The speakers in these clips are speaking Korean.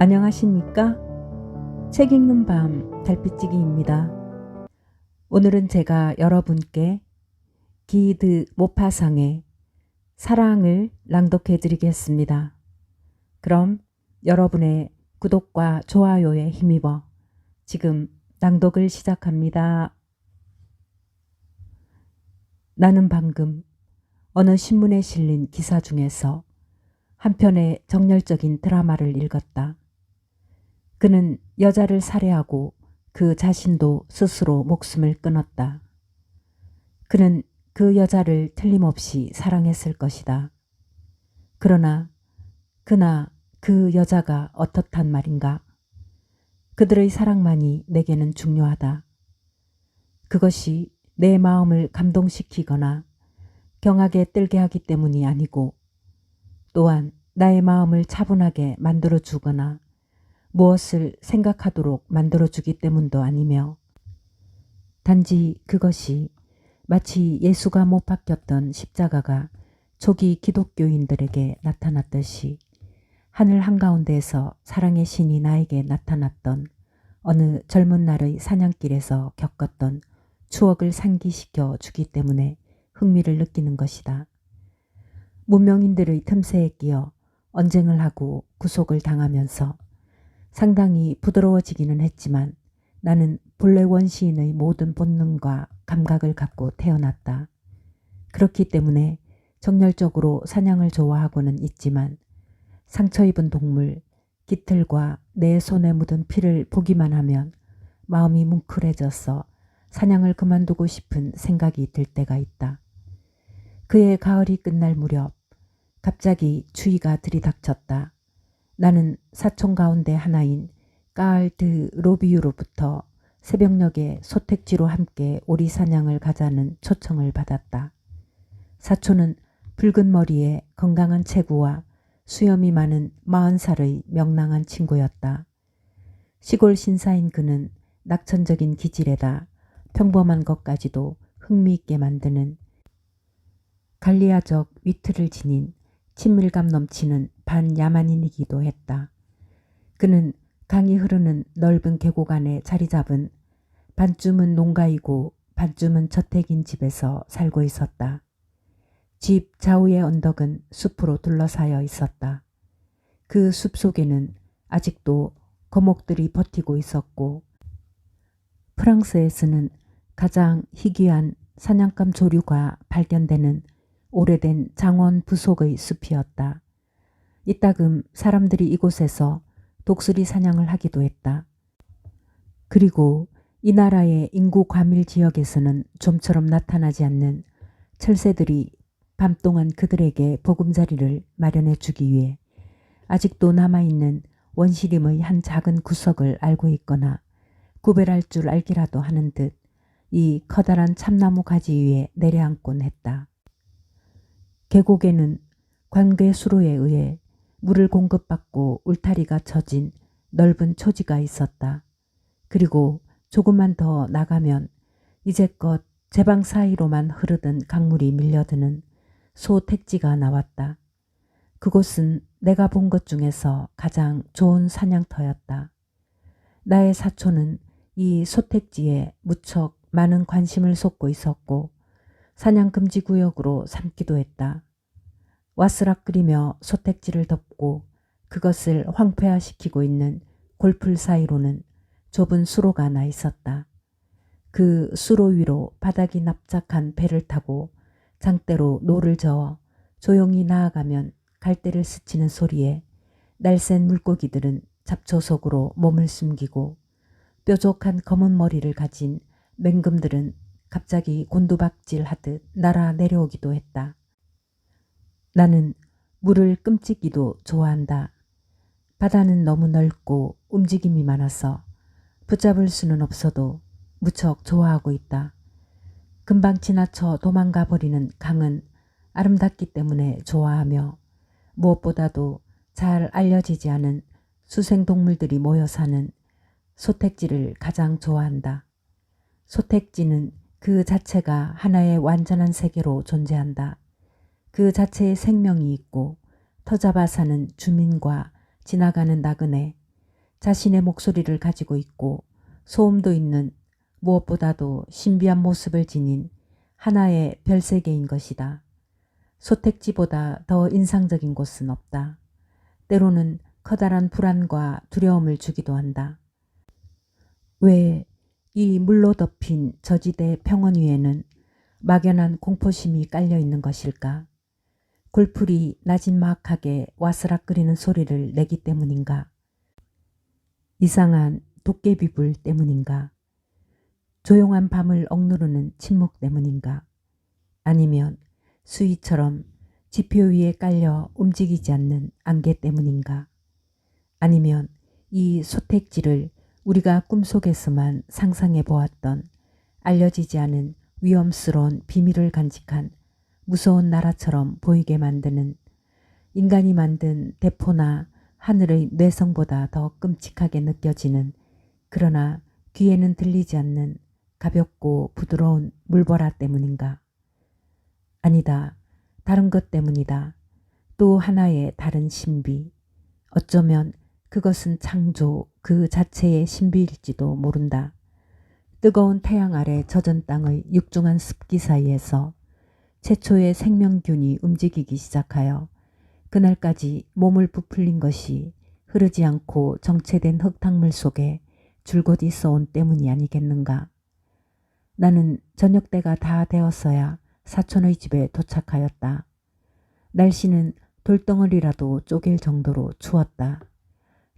안녕하십니까? 책 읽는 밤 달빛지기입니다. 오늘은 제가 여러분께 기드 모파상의 사랑을 낭독해 드리겠습니다. 그럼 여러분의 구독과 좋아요에 힘입어 지금 낭독을 시작합니다. 나는 방금 어느 신문에 실린 기사 중에서 한 편의 정열적인 드라마를 읽었다. 그는 여자를 살해하고 그 자신도 스스로 목숨을 끊었다. 그는 그 여자를 틀림없이 사랑했을 것이다. 그러나 그나 그 여자가 어떻단 말인가? 그들의 사랑만이 내게는 중요하다. 그것이 내 마음을 감동시키거나 경하게 떨게 하기 때문이 아니고 또한 나의 마음을 차분하게 만들어주거나 무엇을 생각하도록 만들어주기 때문도 아니며 단지 그것이 마치 예수가 못 박혔던 십자가가 초기 기독교인들에게 나타났듯이 하늘 한가운데에서 사랑의 신이 나에게 나타났던 어느 젊은 날의 사냥길에서 겪었던 추억을 상기시켜 주기 때문에 흥미를 느끼는 것이다. 문명인들의 틈새에 끼어 언쟁을 하고 구속을 당하면서 상당히 부드러워지기는 했지만 나는 본래 원시인의 모든 본능과 감각을 갖고 태어났다. 그렇기 때문에 정열적으로 사냥을 좋아하고는 있지만 상처 입은 동물, 깃털과 내 손에 묻은 피를 보기만 하면 마음이 뭉클해져서 사냥을 그만두고 싶은 생각이 들 때가 있다. 그해 가을이 끝날 무렵 갑자기 추위가 들이닥쳤다. 나는 사촌 가운데 하나인 까알드 로비유로부터 새벽녘에 소택지로 함께 오리 사냥을 가자는 초청을 받았다. 사촌은 붉은 머리에 건강한 체구와 수염이 많은 40살의 명랑한 친구였다. 시골 신사인 그는 낙천적인 기질에다 평범한 것까지도 흥미있게 만드는 갈리아적 위트를 지닌 친밀감 넘치는 반야만인이기도 했다. 그는 강이 흐르는 넓은 계곡 안에 자리 잡은 반쯤은 농가이고 반쯤은 저택인 집에서 살고 있었다. 집 좌우의 언덕은 숲으로 둘러싸여 있었다. 그 숲 속에는 아직도 거목들이 버티고 있었고 프랑스에서는 가장 희귀한 사냥감 조류가 발견되는 오래된 장원 부속의 숲이었다. 이따금 사람들이 이곳에서 독수리 사냥을 하기도 했다. 그리고 이 나라의 인구 과밀 지역에서는 좀처럼 나타나지 않는 철새들이 밤 동안 그들에게 보금자리를 마련해 주기 위해 아직도 남아있는 원시림의 한 작은 구석을 알고 있거나 구별할 줄 알기라도 하는 듯 이 커다란 참나무 가지 위에 내려앉곤 했다. 계곡에는 관계 수로에 의해 물을 공급받고 울타리가 쳐진 넓은 초지가 있었다. 그리고 조금만 더 나가면 이제껏 제방 사이로만 흐르던 강물이 밀려드는 소택지가 나왔다. 그곳은 내가 본 것 중에서 가장 좋은 사냥터였다. 나의 사촌은 이 소택지에 무척 많은 관심을 쏟고 있었고 사냥금지구역으로 삼기도 했다. 와스락거리며 소택지를 덮고 그것을 황폐화시키고 있는 골풀 사이로는 좁은 수로가 나 있었다. 그 수로 위로 바닥이 납작한 배를 타고 장대로 노를 저어 조용히 나아가면 갈대를 스치는 소리에 날쌘 물고기들은 잡초 속으로 몸을 숨기고 뾰족한 검은 머리를 가진 맹금들은 갑자기 곤두박질하듯 날아 내려오기도 했다. 나는 물을 끔찍이도 좋아한다. 바다는 너무 넓고 움직임이 많아서 붙잡을 수는 없어도 무척 좋아하고 있다. 금방 지나쳐 도망가 버리는 강은 아름답기 때문에 좋아하며 무엇보다도 잘 알려지지 않은 수생동물들이 모여 사는 소택지를 가장 좋아한다. 소택지는 그 자체가 하나의 완전한 세계로 존재한다. 그 자체에 생명이 있고 터잡아 사는 주민과 지나가는 나그네 자신의 목소리를 가지고 있고 소음도 있는 무엇보다도 신비한 모습을 지닌 하나의 별세계인 것이다. 소택지보다 더 인상적인 곳은 없다. 때로는 커다란 불안과 두려움을 주기도 한다. 왜 이 물로 덮인 저지대 평원 위에는 막연한 공포심이 깔려 있는 것일까? 골풀이 나진막하게 와스락거리는 소리를 내기 때문인가? 이상한 도깨비불 때문인가? 조용한 밤을 억누르는 침묵 때문인가? 아니면 수위처럼 지표 위에 깔려 움직이지 않는 안개 때문인가? 아니면 이 소택지를 우리가 꿈속에서만 상상해 보았던 알려지지 않은 위험스러운 비밀을 간직한 무서운 나라처럼 보이게 만드는 인간이 만든 대포나 하늘의 뇌성보다 더 끔찍하게 느껴지는 그러나 귀에는 들리지 않는 가볍고 부드러운 물보라 때문인가? 아니다. 다른 것 때문이다. 또 하나의 다른 신비. 어쩌면 그것은 창조 그 자체의 신비일지도 모른다. 뜨거운 태양 아래 젖은 땅의 육중한 습기 사이에서 최초의 생명균이 움직이기 시작하여 그날까지 몸을 부풀린 것이 흐르지 않고 정체된 흙탕물 속에 줄곧 있어온 때문이 아니겠는가. 나는 저녁 때가 다 되었어야 사촌의 집에 도착하였다. 날씨는 돌덩어리라도 쪼갤 정도로 추웠다.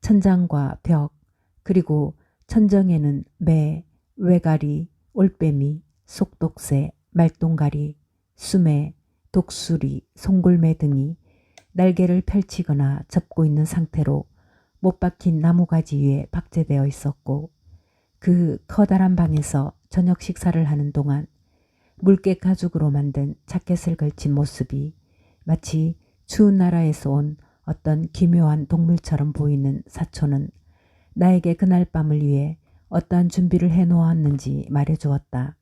천장과 벽, 그리고 천정에는 매, 외가리, 올빼미, 속독새, 말똥가리, 수매, 독수리, 송골매 등이 날개를 펼치거나 접고 있는 상태로 못 박힌 나무가지 위에 박제되어 있었고, 그 커다란 방에서 저녁 식사를 하는 동안 물개 가죽으로 만든 자켓을 걸친 모습이 마치 추운 나라에서 온 어떤 기묘한 동물처럼 보이는 사촌은 나에게 그날 밤을 위해 어떠한 준비를 해놓았는지 말해주었다.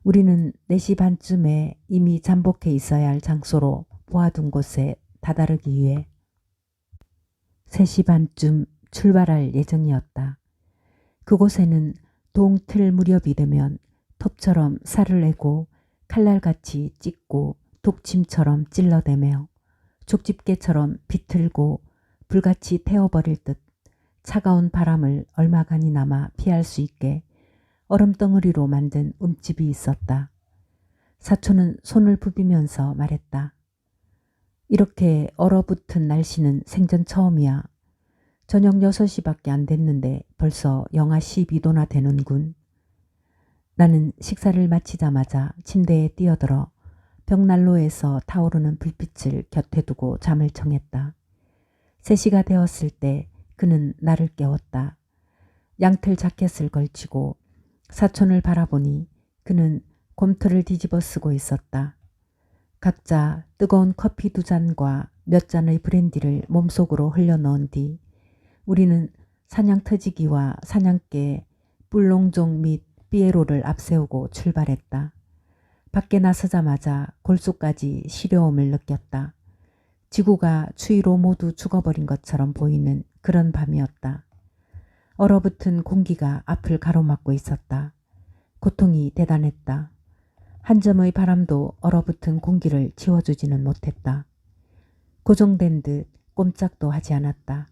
우리는 4시 반쯤에 이미 잠복해 있어야 할 장소로 보아둔 곳에 다다르기 위해 3시 반쯤 출발할 예정이었다. 그곳에는 동틀 무렵이 되면 톱처럼 살을 내고 칼날같이 찢고 독침처럼 찔러대며 족집게처럼 비틀고 불같이 태워버릴 듯 차가운 바람을 얼마간이나마 피할 수 있게 얼음덩어리로 만든 움집이 있었다. 사촌은 손을 부비면서 말했다. 이렇게 얼어붙은 날씨는 생전 처음이야. 저녁 6시밖에 안 됐는데 벌써 영하 12도나 되는군. 나는 식사를 마치자마자 침대에 뛰어들어 벽난로에서 타오르는 불빛을 곁에 두고 잠을 청했다. 3시가 되었을 때 그는 나를 깨웠다. 양틀 자켓을 걸치고 사촌을 바라보니 그는 곰털을 뒤집어 쓰고 있었다. 각자 뜨거운 커피 2잔과 몇 잔의 브랜디를 몸속으로 흘려넣은 뒤 우리는 사냥터지기와 사냥개, 뿔롱종 및 삐에로를 앞세우고 출발했다. 밖에 나서자마자 골수까지 시려움을 느꼈다. 지구가 추위로 모두 죽어버린 것처럼 보이는 그런 밤이었다. 얼어붙은 공기가 앞을 가로막고 있었다. 고통이 대단했다. 한 점의 바람도 얼어붙은 공기를 지워주지는 못했다. 고정된 듯 꼼짝도 하지 않았다.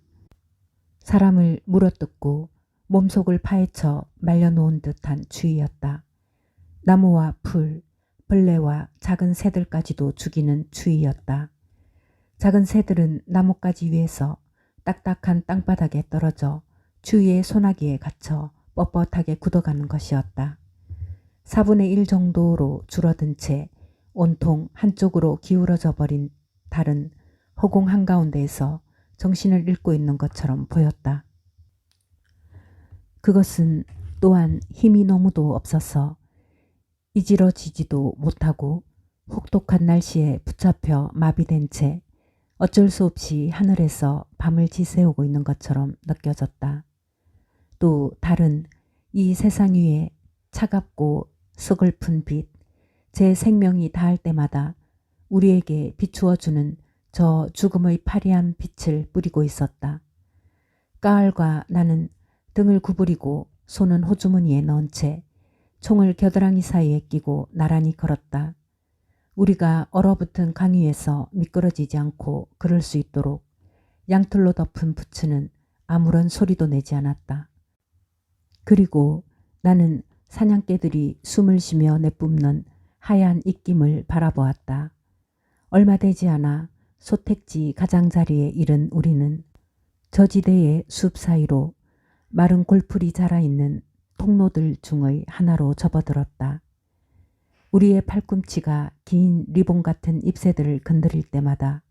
사람을 물어뜯고 몸속을 파헤쳐 말려놓은 듯한 추위였다. 나무와 풀, 벌레와 작은 새들까지도 죽이는 추위였다. 작은 새들은 나뭇가지 위에서 딱딱한 땅바닥에 떨어져 추위의 소나기에 갇혀 뻣뻣하게 굳어가는 것이었다. 4분의 1 정도로 줄어든 채 온통 한쪽으로 기울어져 버린 달은 허공 한가운데에서 정신을 잃고 있는 것처럼 보였다. 그것은 또한 힘이 너무도 없어서 이지러지지도 못하고 혹독한 날씨에 붙잡혀 마비된 채 어쩔 수 없이 하늘에서 밤을 지새우고 있는 것처럼 느껴졌다. 또 달은 이 세상 위에 차갑고 서글픈 빛, 제 생명이 닿을 때마다 우리에게 비추어주는 저 죽음의 파리한 빛을 뿌리고 있었다. 까알과 나는 등을 구부리고 손은 호주머니에 넣은 채 총을 겨드랑이 사이에 끼고 나란히 걸었다. 우리가 얼어붙은 강 위에서 미끄러지지 않고 걸을 수 있도록 양털로 덮은 부츠는 아무런 소리도 내지 않았다. 그리고 나는 사냥개들이 숨을 쉬며 내뿜는 하얀 입김을 바라보았다. 얼마 되지 않아 소택지 가장자리에 이른 우리는 저지대의 숲 사이로 마른 골풀이 자라있는 통로들 중의 하나로 접어들었다. 우리의 팔꿈치가 긴 리본 같은 잎새들을 건드릴 때마다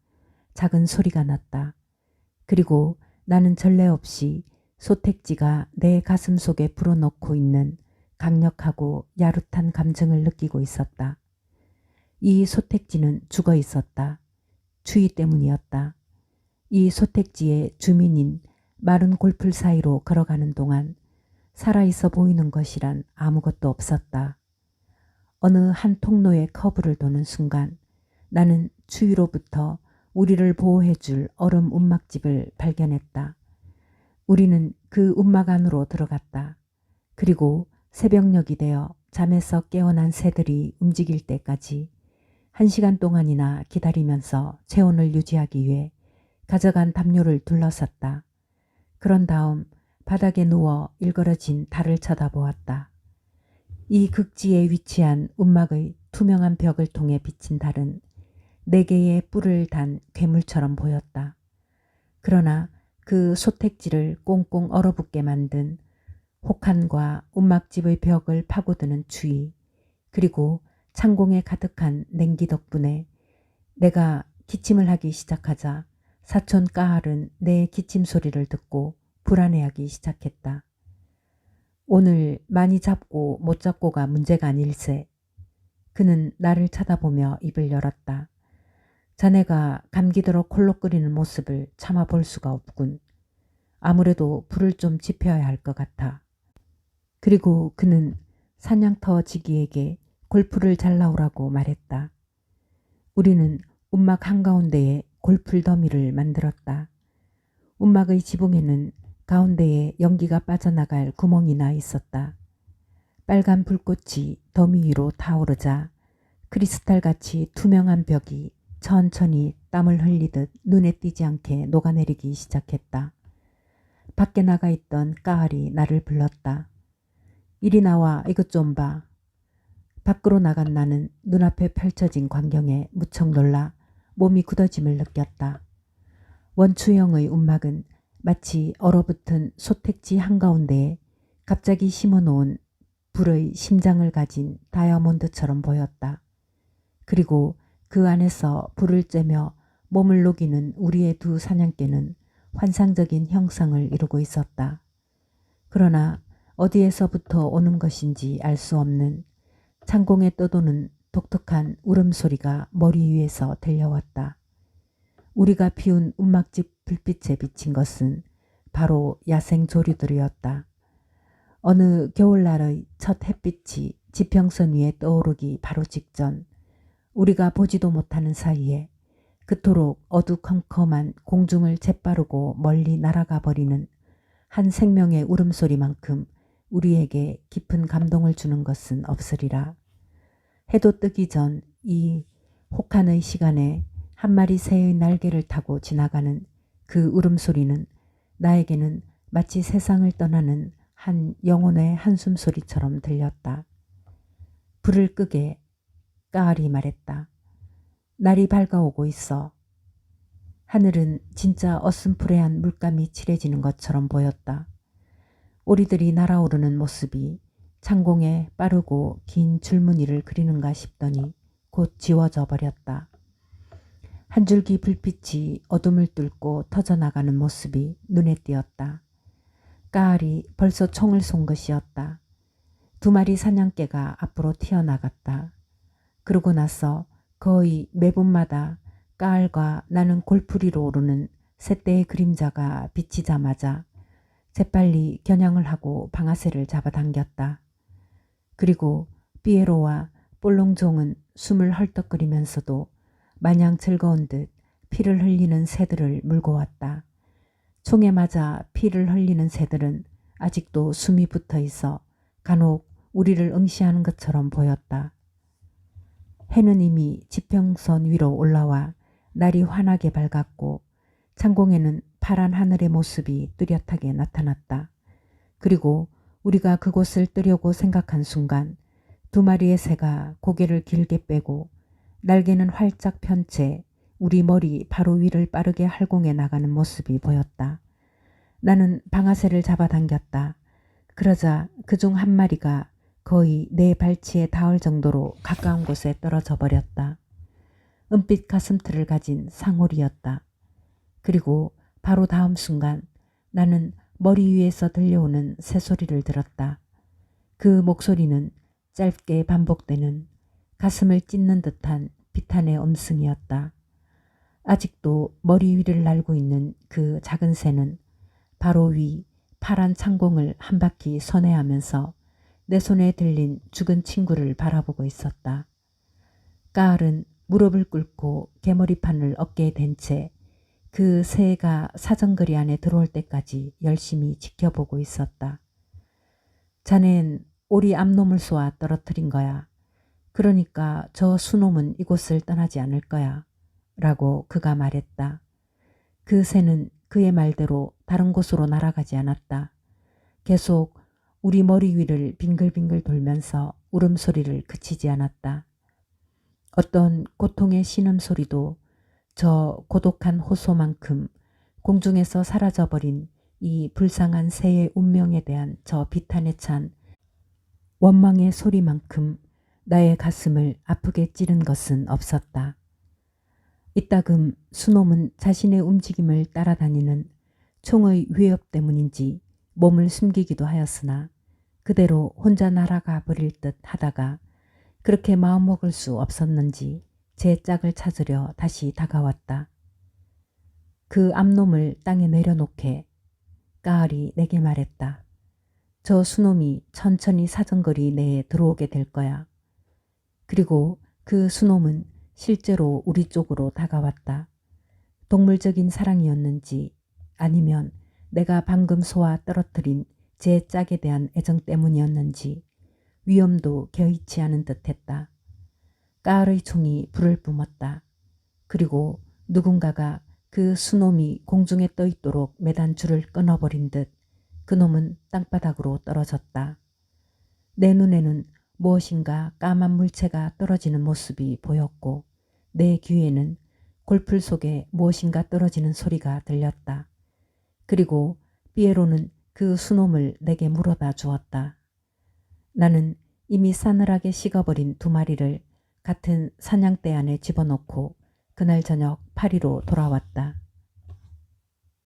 작은 소리가 났다. 그리고 나는 전례 없이 소택지가 내 가슴 속에 불어넣고 있는 강력하고 야릇한 감정을 느끼고 있었다. 이 소택지는 죽어 있었다. 추위 때문이었다. 이 소택지의 주민인 마른 골풀 사이로 걸어가는 동안 살아있어 보이는 것이란 아무것도 없었다. 어느 한 통로의 커브를 도는 순간 나는 추위로부터 우리를 보호해줄 얼음 움막집을 발견했다. 우리는 그 움막 안으로 들어갔다. 그리고 새벽녘이 되어 잠에서 깨어난 새들이 움직일 때까지 1시간 동안이나 기다리면서 체온을 유지하기 위해 가져간 담요를 둘러쌌다. 그런 다음 바닥에 누워 일그러진 달을 쳐다보았다. 이 극지에 위치한 움막의 투명한 벽을 통해 비친 달은 4개의 뿔을 단 괴물처럼 보였다. 그러나 그 소택지를 꽁꽁 얼어붙게 만든 혹한과 움막집의 벽을 파고드는 추위, 그리고 창공에 가득한 냉기 덕분에 내가 기침을 하기 시작하자 사촌 까할은 내 기침 소리를 듣고 불안해하기 시작했다. 오늘 많이 잡고 못 잡고가 문제가 아닐세. 그는 나를 쳐다보며 입을 열었다. 자네가 감기들어 콜록 끓이는 모습을 참아볼 수가 없군. 아무래도 불을 좀 지펴야 할 것 같아. 그리고 그는 사냥터 지기에게 골풀을 잘라오라고 말했다. 우리는 움막 한가운데에 골풀 더미를 만들었다. 움막의 지붕에는 가운데에 연기가 빠져나갈 구멍이 나 있었다. 빨간 불꽃이 더미 위로 타오르자 크리스탈같이 투명한 벽이 천천히 땀을 흘리듯 눈에 띄지 않게 녹아내리기 시작했다. 밖에 나가 있던 까알이 나를 불렀다. 이리 나와 이것 좀 봐. 밖으로 나간 나는 눈앞에 펼쳐진 광경에 무척 놀라 몸이 굳어짐을 느꼈다. 원추형의 움막은 마치 얼어붙은 소택지 한가운데에 갑자기 심어놓은 불의 심장을 가진 다이아몬드처럼 보였다. 그리고 그 안에서 불을 쬐며 몸을 녹이는 우리의 두 사냥개는 환상적인 형상을 이루고 있었다. 그러나 어디에서부터 오는 것인지 알 수 없는 창공에 떠도는 독특한 울음소리가 머리 위에서 들려왔다. 우리가 피운 움막집 불빛에 비친 것은 바로 야생 조류들이었다. 어느 겨울날의 첫 햇빛이 지평선 위에 떠오르기 바로 직전 우리가 보지도 못하는 사이에 그토록 어두컴컴한 공중을 재빠르고 멀리 날아가 버리는 한 생명의 울음소리만큼 우리에게 깊은 감동을 주는 것은 없으리라. 해도 뜨기 전 이 혹한의 시간에 한 마리 새의 날개를 타고 지나가는 그 울음소리는 나에게는 마치 세상을 떠나는 한 영혼의 한숨소리처럼 들렸다. 불을 끄게, 까알이 말했다. 날이 밝아오고 있어. 하늘은 진짜 어슴푸레한 물감이 칠해지는 것처럼 보였다. 오리들이 날아오르는 모습이 창공에 빠르고 긴 줄무늬를 그리는가 싶더니 곧 지워져 버렸다. 한 줄기 불빛이 어둠을 뚫고 터져나가는 모습이 눈에 띄었다. 까알이 벌써 총을 쏜 것이었다. 2마리 사냥개가 앞으로 튀어나갔다. 그러고 나서 거의 매분마다 까알과 나는 골프리로 오르는 새떼의 그림자가 비치자마자 재빨리 겨냥을 하고 방아쇠를 잡아당겼다. 그리고 피에로와 볼롱종은 숨을 헐떡거리면서도 마냥 즐거운 듯 피를 흘리는 새들을 물고 왔다. 총에 맞아 피를 흘리는 새들은 아직도 숨이 붙어 있어 간혹 우리를 응시하는 것처럼 보였다. 해는 이미 지평선 위로 올라와 날이 환하게 밝았고 창공에는 파란 하늘의 모습이 뚜렷하게 나타났다. 그리고 우리가 그곳을 뜨려고 생각한 순간 두 마리의 새가 고개를 길게 빼고 날개는 활짝 편 채 우리 머리 바로 위를 빠르게 활공해 나가는 모습이 보였다. 나는 방아쇠를 잡아당겼다. 그러자 그중 한 마리가 거의 내 발치에 닿을 정도로 가까운 곳에 떨어져 버렸다. 은빛 가슴털을 가진 상오리였다. 그리고 바로 다음 순간 나는 머리 위에서 들려오는 새소리를 들었다. 그 목소리는 짧게 반복되는 가슴을 찢는 듯한 비탄의 음성이었다. 아직도 머리 위를 날고 있는 그 작은 새는 바로 위 파란 창공을 한 바퀴 선회하면서 내 손에 들린 죽은 친구를 바라보고 있었다. 까을은 무릎을 꿇고 개머리판을 어깨에 댄 채 그 새가 사정거리 안에 들어올 때까지 열심히 지켜보고 있었다. 자넨 오리 암놈을 쏘아 떨어뜨린 거야. 그러니까 저 수놈은 이곳을 떠나지 않을 거야. 라고 그가 말했다. 그 새는 그의 말대로 다른 곳으로 날아가지 않았다. 계속 우리 머리 위를 빙글빙글 돌면서 울음소리를 그치지 않았다. 어떤 고통의 신음소리도 저 고독한 호소만큼 공중에서 사라져버린 이 불쌍한 새의 운명에 대한 저 비탄에 찬 원망의 소리만큼 나의 가슴을 아프게 찌른 것은 없었다. 이따금 수놈은 자신의 움직임을 따라다니는 총의 위협 때문인지 몸을 숨기기도 하였으나 그대로 혼자 날아가 버릴 듯 하다가 그렇게 마음먹을 수 없었는지 제 짝을 찾으려 다시 다가왔다. 그 암놈을 땅에 내려놓게 까을이 내게 말했다. 저 수놈이 천천히 사정거리 내에 들어오게 될 거야. 그리고 그 수놈은 실제로 우리 쪽으로 다가왔다. 동물적인 사랑이었는지 아니면 내가 방금 쏘아 떨어뜨린 제 짝에 대한 애정 때문이었는지 위험도 겨이치 않은 듯했다. 까을의 총이 불을 뿜었다. 그리고 누군가가 그 수놈이 공중에 떠 있도록 매단 줄을 끊어버린 듯 그놈은 땅바닥으로 떨어졌다. 내 눈에는 무엇인가 까만 물체가 떨어지는 모습이 보였고 내 귀에는 골풀 속에 무엇인가 떨어지는 소리가 들렸다. 그리고 피에로는 그 수놈을 내게 물어다 주었다. 나는 이미 싸늘하게 식어버린 두 마리를 같은 사냥대 안에 집어넣고 그날 저녁 파리로 돌아왔다.